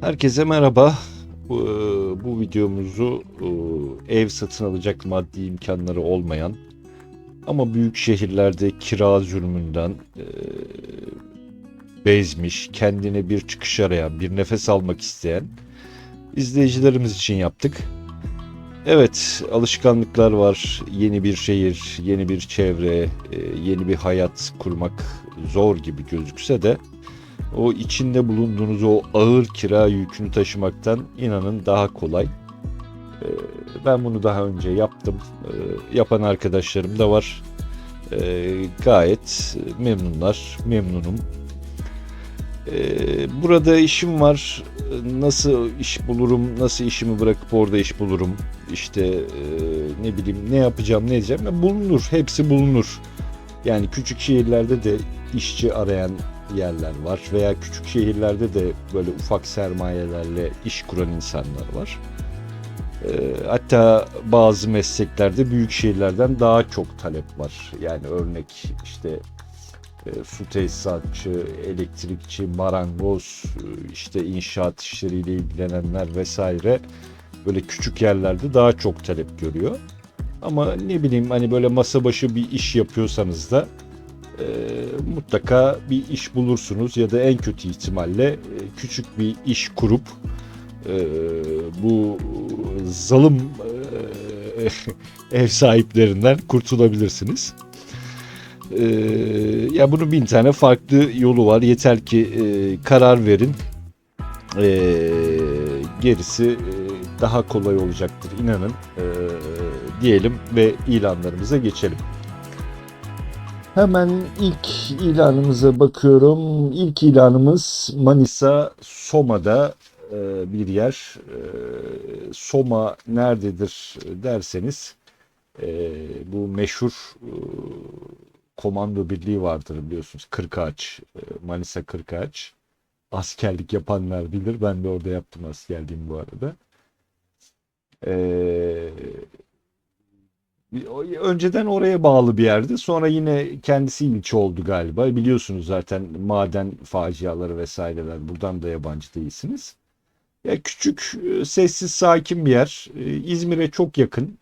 Herkese merhaba. Bu videomuzu ev satın alacak maddi imkanları olmayan ama büyük şehirlerde kira zulmünden bezmiş, kendine bir çıkış arayan, bir nefes almak isteyen izleyicilerimiz için yaptık. Evet, alışkanlıklar var, yeni bir şehir, yeni bir çevre, yeni bir hayat kurmak zor gibi gözükse de o içinde bulunduğunuz o ağır kira yükünü taşımaktan inanın daha kolay. Ee, Ben bunu daha önce yaptım. Yapan arkadaşlarım da var. Gayet memnunlar, memnunum. Burada işim var. Nasıl iş bulurum, nasıl işimi bırakıp orada iş bulurum. İşte ne bileyim ne yapacağım, ne edeceğim. Bulunur, hepsi bulunur. Yani küçük şehirlerde de işçi arayan yerler var veya küçük şehirlerde de böyle ufak sermayelerle iş kuran insanlar var. Hatta bazı mesleklerde büyük şehirlerden daha çok talep var. Yani örnek işte su tesisatçı, elektrikçi, marangoz, işte inşaat işleriyle ilgilenenler vesaire böyle küçük yerlerde daha çok talep görüyor. Ama ne bileyim hani böyle masa başı bir iş yapıyorsanız da e, mutlaka bir iş bulursunuz ya da en kötü ihtimalle küçük bir iş kurup e, bu zalim ev sahiplerinden kurtulabilirsiniz. E, Ya bunun bin tane farklı yolu var. Yeter ki karar verin. E, Gerisi daha kolay olacaktır inanın. Diyelim ve ilanlarımıza geçelim. Hemen ilk ilanımıza bakıyorum. İlk ilanımız Manisa Soma'da bir yer. Soma nerededir derseniz bu meşhur komando birliği vardır biliyorsunuz. Kırkağaç, Manisa Kırkağaç. Askerlik yapanlar bilir. Ben de orada yaptım askerliğimi bu arada. E, Önceden oraya bağlı bir yerdi. Sonra yine kendisi ilçe oldu galiba. Biliyorsunuz zaten maden faciaları vesaireler. Buradan da yabancı değilsiniz. Ya küçük, sessiz, sakin bir yer. İzmir'e çok yakın.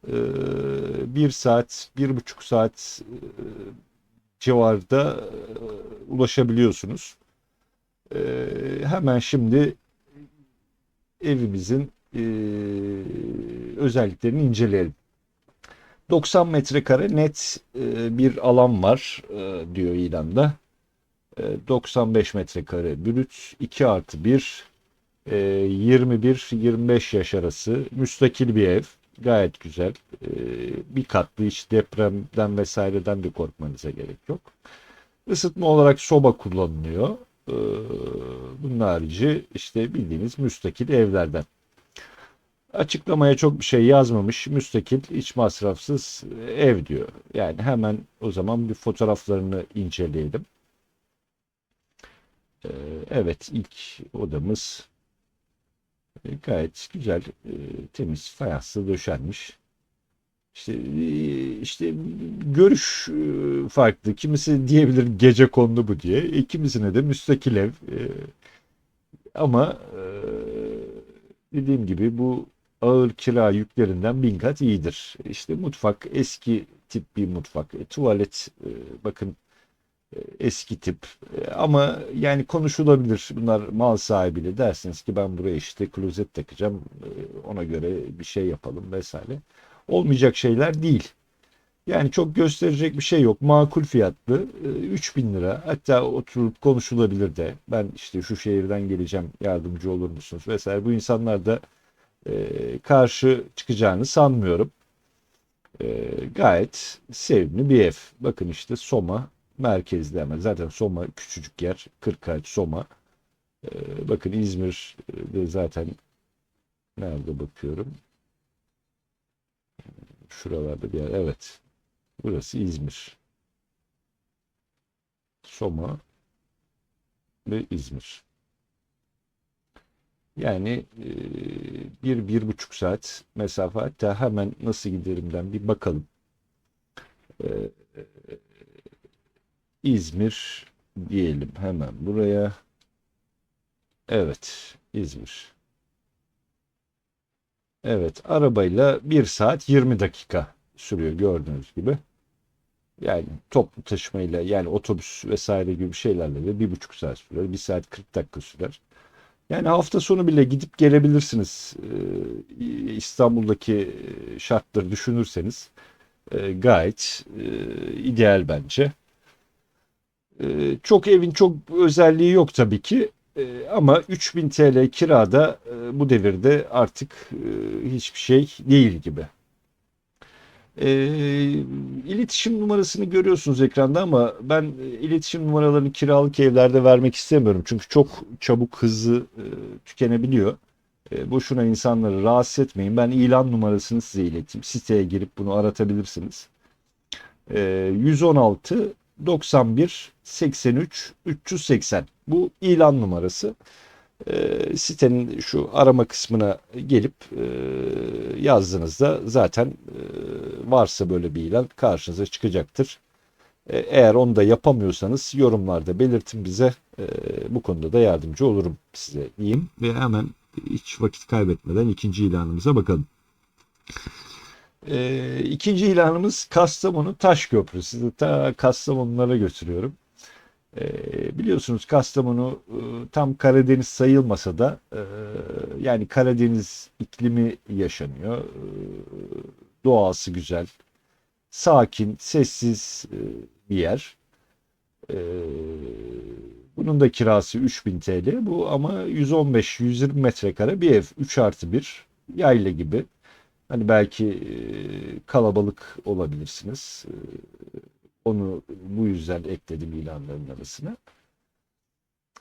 Bir saat, 1,5 saat civarında ulaşabiliyorsunuz. Hemen şimdi evimizin özelliklerini inceleyelim. 90 metrekare net bir alan var diyor ilanda. 95 metrekare brüt 2 artı 1 21-25 yaş arası müstakil bir ev. Gayet güzel. Bir katlı, hiç depremden vesaireden de korkmanıza gerek yok. Isıtma olarak soba kullanılıyor. E, Bunun harici işte bildiğiniz müstakil evlerden. Açıklamaya çok bir şey yazmamış. Müstakil, hiç masrafsız ev diyor. Yani hemen o zaman bir fotoğraflarını inceleyelim. Ee, Evet, ilk odamız gayet güzel, temiz, fayanslı döşenmiş. İşte görüş farklı. Kimisi diyebilir gecekondu bu diye. Kimisine de müstakil ev. Ama dediğim gibi bu ağır kira yüklerinden bin kat iyidir. İşte mutfak eski tip bir mutfak. Tuvalet bakın eski tip. Ama yani konuşulabilir. Bunlar mal sahibiyle dersiniz ki ben buraya işte klozet takacağım. Ona göre bir şey yapalım vesaire. Olmayacak şeyler değil. Yani çok gösterecek bir şey yok. Makul fiyatlı. 3.000 lira. Hatta oturup konuşulabilir de. Ben işte şu şehirden geleceğim. Yardımcı olur musunuz vesaire. Bu insanlar da karşı çıkacağını sanmıyorum. Gayet sevimli bir ev. Bakın işte Soma merkezde, ama zaten Soma küçücük yer. Kırkağaç, Soma. Bakın İzmir'de zaten nerede bakıyorum. Şuralarda bir yer. Evet. Burası İzmir. Soma ve İzmir. Yani 1-1,5 saat mesafe. Hatta hemen nasıl giderimden bir bakalım. E, İzmir diyelim hemen buraya. Evet. İzmir. Evet, arabayla 1 saat 20 dakika sürüyor gördüğünüz gibi. Yani toplu taşımayla yani otobüs vesaire gibi şeylerle de 1,5 saat sürer. 1 saat 40 dakika sürer. Yani hafta sonu bile gidip gelebilirsiniz. İstanbul'daki şartları düşünürseniz gayet ideal bence. Çok evin çok özelliği yok tabii ki. Ama 3000 TL kirada bu devirde artık hiçbir şey değil gibi. İletişim numarasını görüyorsunuz ekranda ama ben iletişim numaralarını kiralık evlerde vermek istemiyorum. Çünkü çok çabuk hızlı tükenebiliyor. Boşuna insanları rahatsız etmeyin. Ben ilan numarasını size ileteyim. Siteye girip bunu aratabilirsiniz. 116 91 83 380. Bu ilan numarası. Sitenin şu arama kısmına gelip yazdığınızda zaten varsa böyle bir ilan karşınıza çıkacaktır. Eğer onu da yapamıyorsanız yorumlarda belirtin bize. Bu konuda da yardımcı olurum size diyeyim. Ve hemen hiç vakit kaybetmeden ikinci ilanımıza bakalım. İkinci ilanımız Kastamonu Taşköprü. Sizi ta Kastamonu'lara götürüyorum. Biliyorsunuz Kastamonu tam Karadeniz sayılmasa da yani Karadeniz iklimi yaşanıyor. Doğası güzel, sakin, sessiz bir yer. E, Bunun da kirası 3000 TL. Bu ama 115-120 metrekare bir ev. 3+1 yayla gibi. Hani belki kalabalık olabilirsiniz. Onu bu yüzden ekledim ilanların arasına.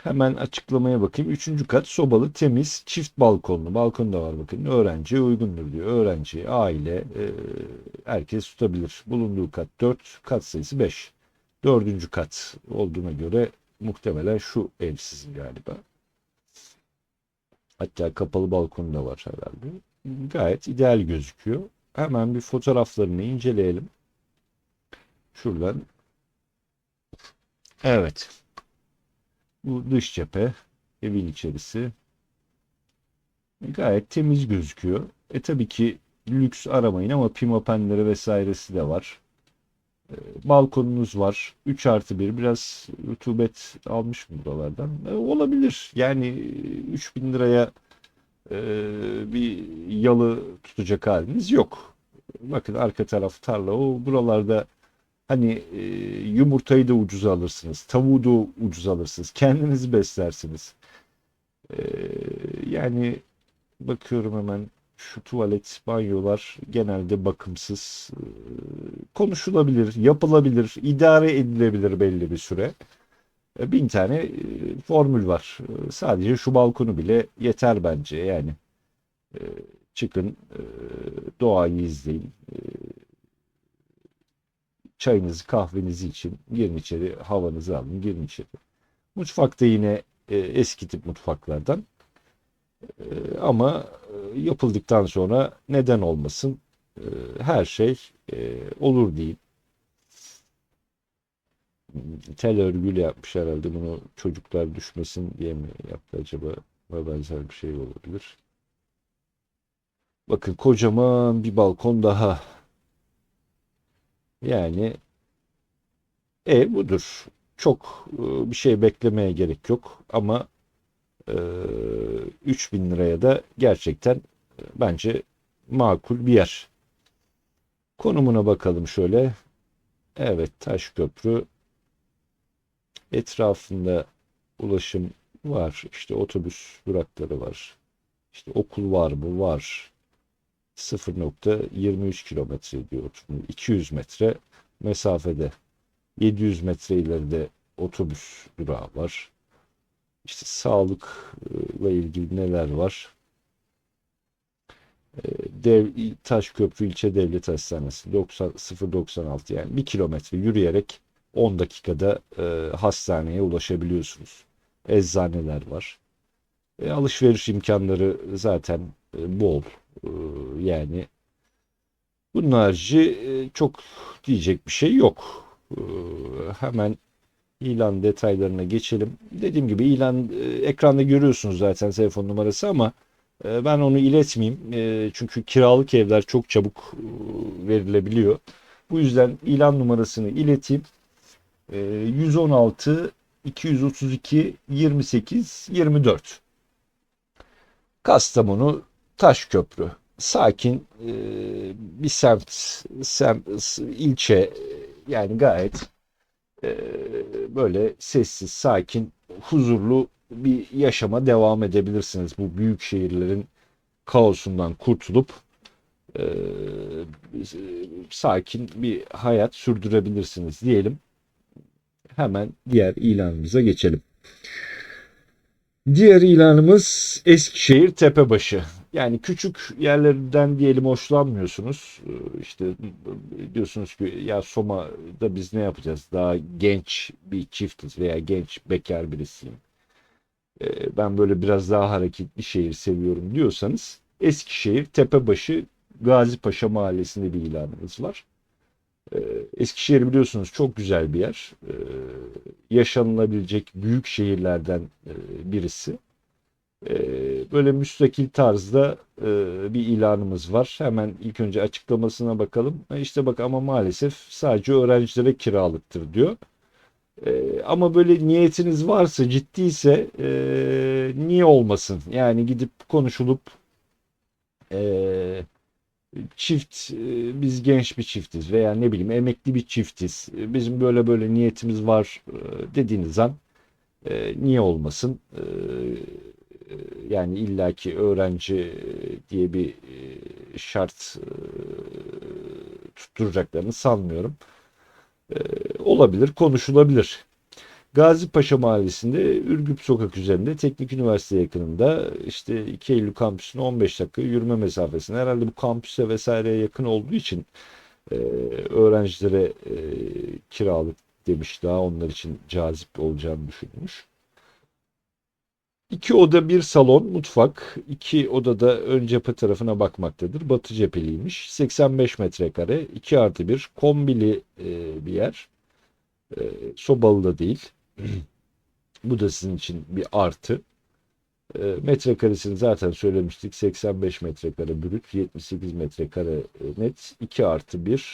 Hemen açıklamaya bakayım. Üçüncü kat sobalı, temiz, çift balkonlu. Balkon da var bakın. Öğrenciye uygundur diyor. Öğrenci, aile, herkes tutabilir. Bulunduğu kat 4, kat sayısı 5. Dördüncü kat olduğuna göre muhtemelen şu ev sizin galiba. Hatta kapalı balkon da var herhalde. Gayet ideal gözüküyor. Hemen bir fotoğraflarını inceleyelim. Şuradan. Evet. Bu dış cephe, evin içerisi gayet temiz gözüküyor. Tabii ki lüks aramayın ama pimapenleri vesairesi de var. Balkonunuz var. 3+1 biraz rutubet almış mı buralardan? Olabilir. Yani 3000 liraya bir yalı tutacak haliniz yok. Bakın arka taraf tarla. O buralarda hani yumurtayı da ucuz alırsınız. Tavuğu da ucuz alırsınız. Kendinizi beslersiniz. Ee, Yani bakıyorum hemen şu tuvalet, banyolar genelde bakımsız. Konuşulabilir, yapılabilir, idare edilebilir belli bir süre. 1000 tane formül var. Sadece şu balkonu bile yeter bence. Yani e, çıkın, doğayı izleyin, çayınızı, kahvenizi için girin içeri, havanızı alın, girin içeri. Mutfakta yine eski tip mutfaklardan. Ama yapıldıktan sonra neden olmasın? Her şey olur diyeyim. Tel örgüyle yapmış herhalde, bunu çocuklar düşmesin diye mi yaptı acaba? Ve benzer bir şey olabilir. Bakın kocaman bir balkon daha. Yani budur. Çok bir şey beklemeye gerek yok ama e, 3000 liraya da gerçekten bence makul bir yer. Konumuna bakalım şöyle. Evet, Taşköprü etrafında ulaşım var. İşte otobüs durakları var. İşte okul var mı? Var. 0,23 kilometre diyor. 200 metre mesafede. 700 metre ileride otobüs durağı var. İşte sağlıkla ilgili neler var? Taşköprü İlçe Devlet Hastanesi 0,96, yani 1 kilometre yürüyerek 10 dakikada hastaneye ulaşabiliyorsunuz. Eczaneler var. Alışveriş imkanları zaten bol. E, Yani bunun harici çok diyecek bir şey yok. Hemen İlan detaylarına geçelim. Dediğim gibi ilan ekranda görüyorsunuz zaten telefon numarası ama ben onu iletmeyeyim. Çünkü kiralık evler çok çabuk verilebiliyor. Bu yüzden ilan numarasını ileteyim. 116 232 28 24. Kastamonu Taşköprü. Sakin bir ilçe, yani gayet böyle sessiz, sakin, huzurlu bir yaşama devam edebilirsiniz. Bu büyük şehirlerin kaosundan kurtulup e, sakin bir hayat sürdürebilirsiniz diyelim. Hemen diğer ilanımıza geçelim. Diğer ilanımız Eskişehir Tepebaşı. Yani küçük yerlerden diyelim hoşlanmıyorsunuz. İşte diyorsunuz ki ya Soma'da biz ne yapacağız? Daha genç bir çiftiz veya genç bekar birisiyim. Ben böyle biraz daha hareketli şehir seviyorum diyorsanız Eskişehir Tepebaşı Gazipaşa Mahallesi'nde bir ilanımız var. Eskişehir biliyorsunuz çok güzel bir yer. Yaşanılabilecek büyük şehirlerden birisi. Böyle müstakil tarzda bir ilanımız var. Hemen ilk önce açıklamasına bakalım. İşte bak ama maalesef sadece öğrencilere kiralıktır diyor. Ama böyle niyetiniz varsa, ciddiyse niye olmasın? Yani gidip konuşulup e, biz genç bir çiftiz veya ne bileyim emekli bir çiftiz. Bizim böyle böyle niyetimiz var dediğiniz an niye olmasın? Yani illaki öğrenci diye bir şart tutturacaklarını sanmıyorum. Olabilir, konuşulabilir. Gazipaşa Mahallesi'nde Ürgüp Sokak üzerinde Teknik Üniversite yakınında işte 2 Eylül kampüsüne 15 dakika yürüme mesafesinde. Herhalde bu kampüse vesaireye yakın olduğu için e, öğrencilere kiralık demiş, daha onlar için cazip olacağını düşünmüş. 2 oda bir salon, mutfak. 2 odada ön cephe tarafına bakmaktadır. Batı cepheliymiş. 85 metrekare, 2 artı bir kombili bir yer. Sobalı da değil. Bu da sizin için bir artı. Metrekaresini zaten söylemiştik. 85 metrekare brüt, 78 metrekare net. 2 artı bir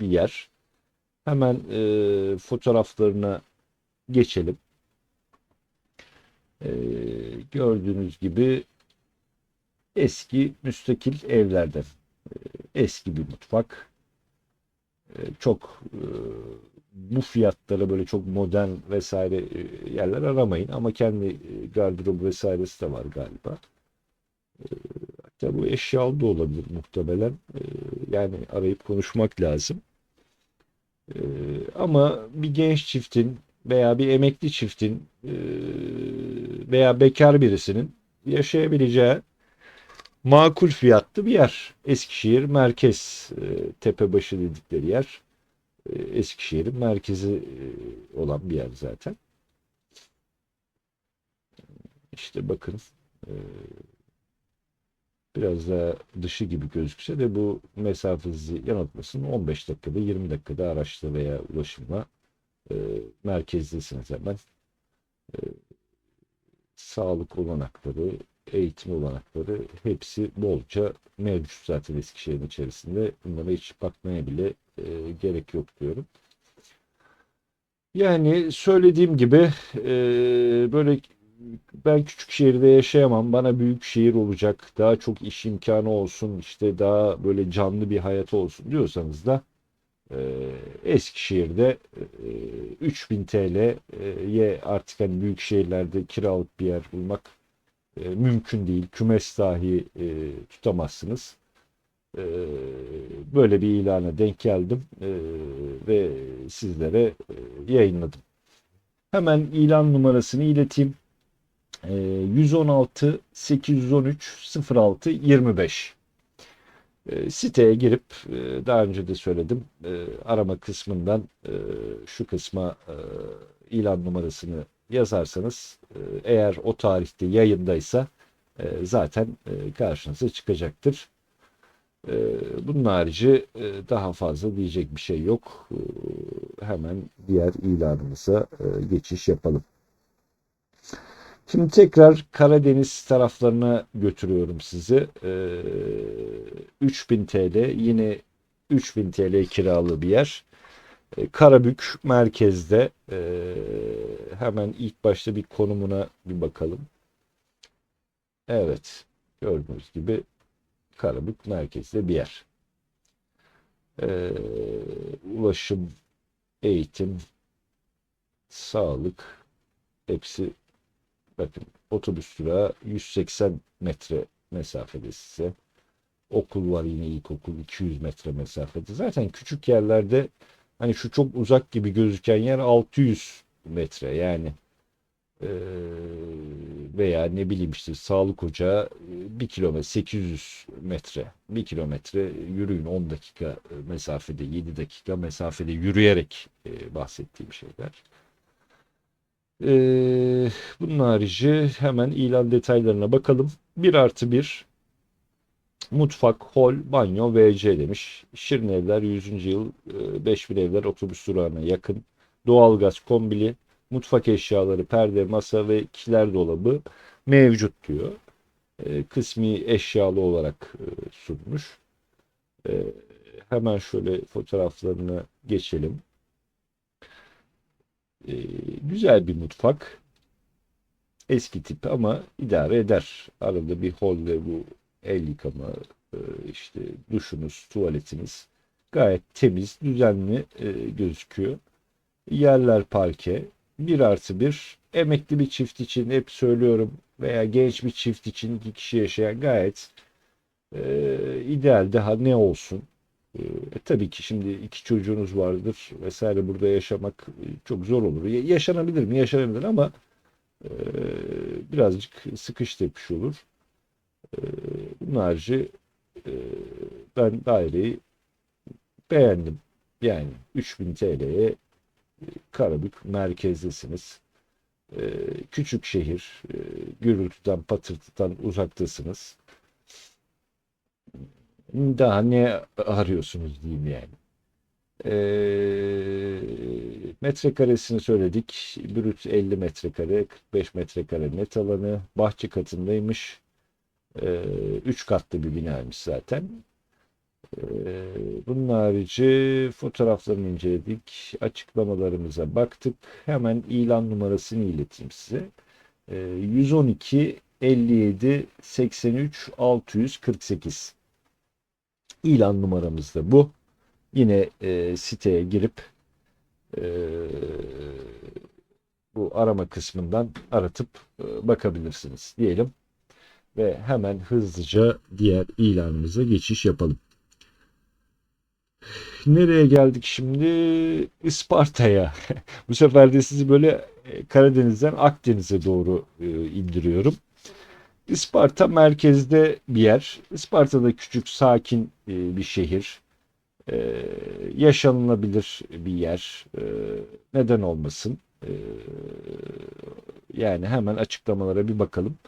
yer. Hemen fotoğraflarına geçelim. E, Gördüğünüz gibi eski müstakil evlerden. Eski bir mutfak. Çok bu fiyatlara böyle çok modern vesaire yerler aramayın. Ama kendi gardırobu vesairesi de var galiba. Hatta bu eşyalı da olabilir muhtemelen. Yani arayıp konuşmak lazım. Ama bir genç çiftin veya bir emekli çiftin veya bekar birisinin yaşayabileceği makul fiyatlı bir yer. Eskişehir merkez, Tepebaşı dedikleri yer. Eskişehir'in merkezi olan bir yer zaten. İşte bakın, e, biraz daha dışı gibi gözükse de bu mesafe sizi yanıltmasın. 15 dakikada 20 dakikada araçla veya ulaşımla e, merkezdesiniz hemen. E, Sağlık olanakları, eğitim olanakları hepsi bolca mevcut zaten Eskişehir'in içerisinde. Bunlara hiç bakmaya bile gerek yok diyorum. Yani söylediğim gibi böyle ben küçük şehirde yaşayamam. Bana büyük şehir olacak. Daha çok iş imkanı olsun. İşte daha böyle canlı bir hayat olsun diyorsanız da Eskişehir'de 3000 TL'ye artık hani büyük şehirlerde kiralık bir yer bulmak mümkün değil. Kümes dahi tutamazsınız. E, Böyle bir ilana denk geldim ve sizlere yayınladım. Hemen ilan numarasını ileteyim. 116 813 06 25. Siteye girip daha önce de söyledim, arama kısmından şu kısma ilan numarasını yazarsanız eğer o tarihte yayındaysa zaten karşınıza çıkacaktır. Bunun harici daha fazla diyecek bir şey yok. Hemen diğer ilanımıza geçiş yapalım. Şimdi tekrar Karadeniz taraflarına götürüyorum sizi. 3000 TL, yine 3000 TL kiralı bir yer. Karabük merkezde. Hemen ilk başta bir konumuna bir bakalım. Evet, gördüğünüz gibi Karabük merkezde bir yer. Ee, Ulaşım, eğitim, sağlık hepsi, bakın, otobüs durağı 180 metre mesafede size. Okul var, yine ilkokul 200 metre mesafede. Zaten küçük yerlerde hani şu çok uzak gibi gözüken yer 600 metre yani. Ee, Veya ne bileyim işte sağlık ocağı 1 kilometre 800 metre, 1 kilometre yürüyün, 10 dakika mesafede, 7 dakika mesafede yürüyerek bahsettiğim şeyler. Bunun harici hemen ilan detaylarına bakalım. 1+1 mutfak, hol, banyo, WC demiş. Şirin Evler 100. yıl, 5000 evler otobüs durağına yakın. Doğalgaz kombili, mutfak eşyaları, perde, masa ve kiler dolabı mevcut diyor. Kısmi eşyalı olarak sunmuş. E, Hemen şöyle fotoğraflarını geçelim. E, Güzel bir mutfak. Eski tip ama idare eder. Arada bir hol ve bu el yıkama, e, işte duşunuz, tuvaletiniz gayet temiz, düzenli gözüküyor. Yerler parke. 1+1 emekli bir çift için, hep söylüyorum, veya genç bir çift için, 2 kişi yaşayan gayet ideal. Daha ne olsun? Tabii ki şimdi 2 çocuğunuz vardır vesaire, burada yaşamak çok zor olur. Yaşanabilir mi? Yaşanabilir ama birazcık sıkış tepiş olur. Ee, Bunun harici e, ben daireyi beğendim. Yani 3000 TL'ye Karabük merkezdesiniz. Küçük şehir, gürültüden, patırtıdan uzaktasınız. Daha ne arıyorsunuz diyeyim yani. Metrekaresini söyledik. Brüt 50 metrekare, 45 metrekare net alanı. Bahçe katındaymış. 3 katlı bir binaymış zaten. Bunun harici fotoğraflarını inceledik. Açıklamalarımıza baktık. Hemen ilan numarasını ileteyim size. 112 57 83 648. İlan numaramız da bu. Yine siteye girip e, bu arama kısmından aratıp bakabilirsiniz diyelim ve hemen hızlıca diğer ilanımıza geçiş yapalım. Nereye geldik şimdi? Isparta'ya. Bu sefer de sizi böyle Karadeniz'den Akdeniz'e doğru indiriyorum. Isparta merkezde bir yer. Isparta'da küçük, sakin bir şehir. Yaşanılabilir bir yer. Neden olmasın? Yani hemen açıklamalara bir bakalım.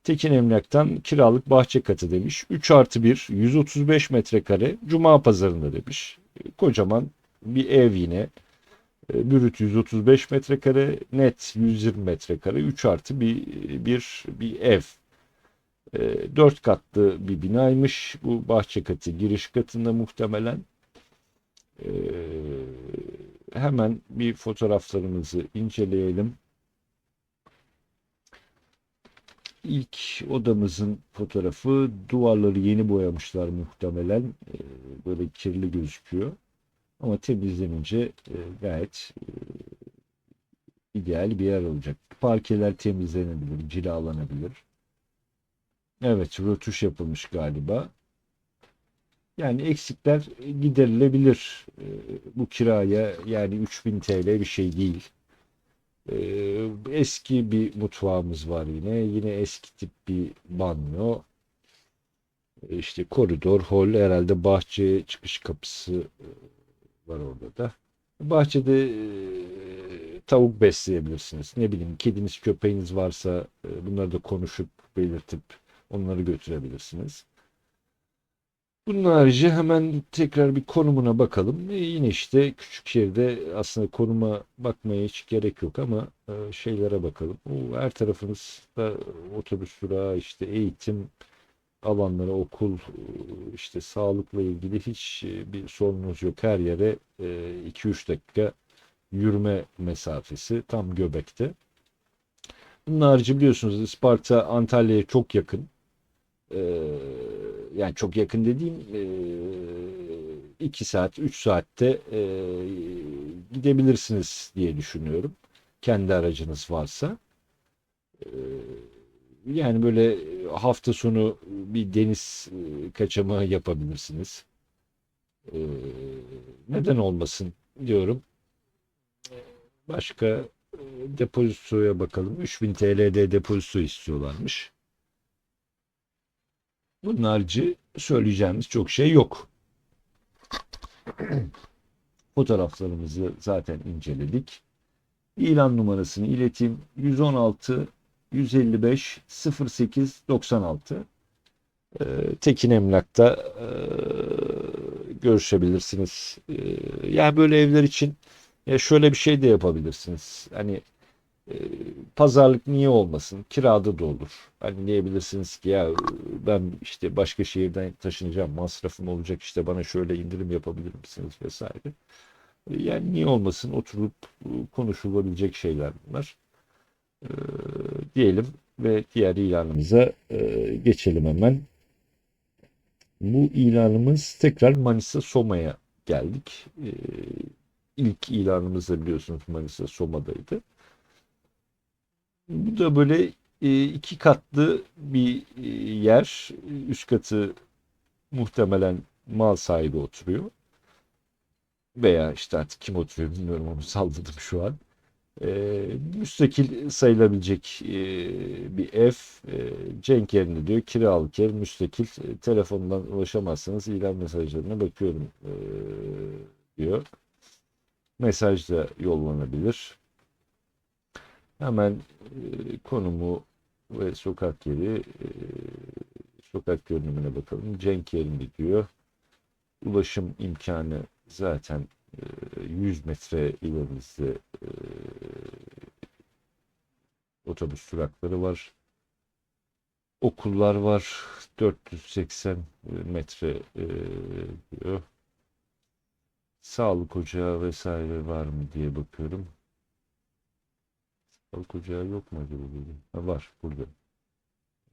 Tekin Emlak'tan kiralık bahçe katı demiş. 3+1, 135 metrekare, Cuma pazarında demiş. Kocaman bir ev yine. Brüt 135 metrekare, net 120 metrekare, 3+1 bir ev. 4 katlı bir binaymış. Bu bahçe katı giriş katında muhtemelen. E, Hemen bir fotoğraflarımızı inceleyelim. İlk odamızın fotoğrafı, duvarları yeni boyamışlar muhtemelen. Böyle kirli gözüküyor. Ama temizlenince gayet ideal bir yer olacak. Parkeler temizlenebilir, cilalanabilir. Evet, rötuş yapılmış galiba. Yani eksikler giderilebilir. Bu kiraya yani 3000 TL bir şey değil. Eski bir mutfağımız var yine. Yine eski tip bir banyo. İşte koridor, hol, herhalde bahçeye çıkış kapısı var orada da. Bahçede tavuk besleyebilirsiniz. Ne bileyim, kediniz, köpeğiniz varsa bunları da konuşup belirtip onları götürebilirsiniz. Bunun harici hemen tekrar bir konumuna bakalım. Yine işte küçük şehirde aslında konuma bakmaya hiç gerek yok ama şeylere bakalım. Her tarafımızda otobüs durağı, işte eğitim alanları, okul, işte sağlıkla ilgili hiç bir sorunumuz yok. Her yere 2-3 dakika yürüme mesafesi tam göbekte. Bunun harici biliyorsunuz Isparta Antalya'ya çok yakın. Ee, Yani çok yakın dediğim 2 saat, 3 saatte gidebilirsiniz diye düşünüyorum. Kendi aracınız varsa. Ee, Yani böyle hafta sonu bir deniz kaçamağı yapabilirsiniz. Ee, Neden olmasın diyorum. Başka depozitoya bakalım. 3000 TL'de depozito istiyorlarmış. Bunun harici söyleyeceğimiz çok şey yok. Fotoğraflarımızı zaten inceledik. İlan numarasını ileteyim. 116 155 08 96. Tekin Emlak'ta görüşebilirsiniz. Yani böyle evler için şöyle bir şey de yapabilirsiniz. Hani e, pazarlık niye olmasın? Kirada da olur. Hani diyebilirsiniz ki ya ben işte başka şehirden taşınacağım, masrafım olacak, işte bana şöyle indirim yapabilir misiniz vesaire. Yani niye olmasın, oturup konuşulabilecek şeyler bunlar. E, Diyelim ve diğer ilanımıza geçelim hemen. Bu ilanımız tekrar Manisa Soma'ya geldik. İlk ilanımız da biliyorsunuz Manisa Soma'daydı. Bu da böyle iki katlı bir yer. Üst katı muhtemelen mal sahibi oturuyor. Veya işte artık kim oturuyor bilmiyorum, onu salladım şu an. Müstakil sayılabilecek bir ev. Cenk yerinde diyor. Kiralık ev, müstakil. Telefondan ulaşamazsanız ilan mesajlarına bakıyorum diyor. Mesaj da yollanabilir. Hemen konumu ve sokak yeri, sokak görünümüne bakalım. Cenk yerinde diyor. Ulaşım imkanı zaten 100 metre ilerimizde otobüs durakları var. Okullar var. 480 metre diyor. Sağlık ocağı vesaire var mı diye bakıyorum. Sağlık ocağı yok mu acaba burada? Ha, var burada.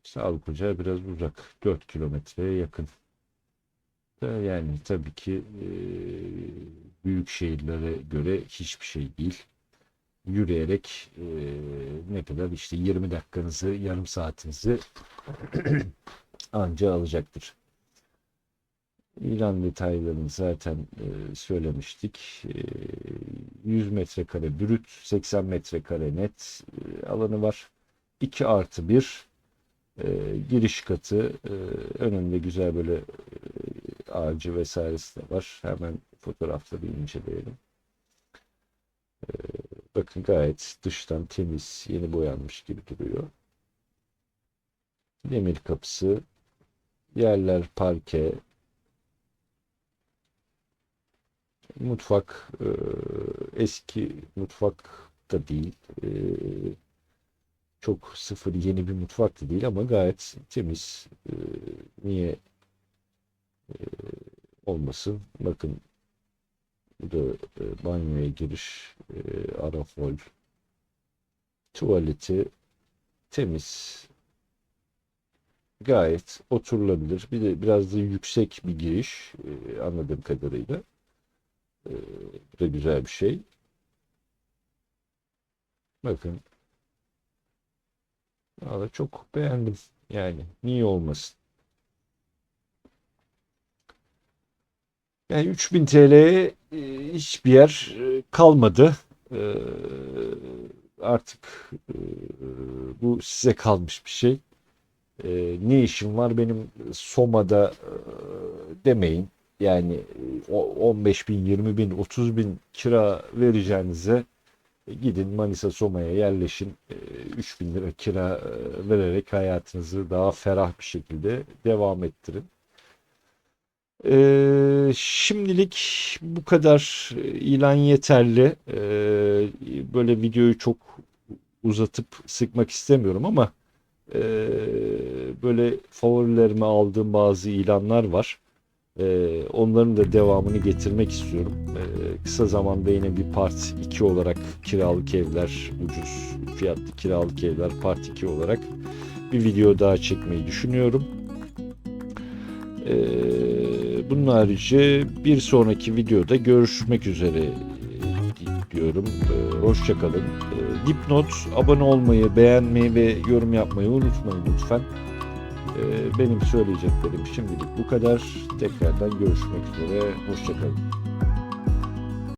Sağlık ocağı biraz uzak. 4 kilometreye yakın. Yani tabii ki büyük şehirlere göre hiçbir şey değil. Yürüyerek ne kadar işte 20 dakikanızı, yarım saatinizi anca alacaktır. İlan detaylarını zaten söylemiştik. 100 metrekare brüt, 80 metrekare net alanı var. 2 artı 1 giriş katı, önünde güzel böyle ağacı vesairesi de var. Hemen fotoğrafları inceleyelim. Bakın gayet dıştan temiz, yeni boyanmış gibi duruyor. Demir kapısı, yerler parke, mutfak eski mutfak da değil. Çok sıfır yeni bir mutfak da değil ama gayet temiz. Niye olmasın? Bakın bu da banyoya giriş, arafol, tuvaleti temiz. Gayet oturulabilir. Bir de biraz da yüksek bir giriş anladığım kadarıyla. Bu da güzel bir şey. Bakın, valla çok beğendim. Yani niye olmasın? Yani 3000 TL'ye hiçbir yer kalmadı. E, Artık bu size kalmış bir şey. Ne işim var benim Soma'da demeyin. Yani 15 bin, 20 bin, 30 bin kira vereceğinize gidin Manisa Soma'ya yerleşin. 3 bin lira kira vererek hayatınızı daha ferah bir şekilde devam ettirin. Şimdilik bu kadar ilan yeterli. Böyle videoyu çok uzatıp sıkmak istemiyorum ama böyle favorilerime aldığım bazı ilanlar var. Onların da devamını getirmek istiyorum. Kısa zamanda yine bir Part 2 olarak kiralık evler, ucuz fiyatlı kiralık evler Part 2 olarak bir video daha çekmeyi düşünüyorum. Bunun harici bir sonraki videoda görüşmek üzere diyorum. Hoşça kalın. Dipnot, abone olmayı, beğenmeyi ve yorum yapmayı unutmayın lütfen. Benim söyleyeceklerim şimdilik bu kadar. Tekrardan görüşmek üzere. Hoşça kalın.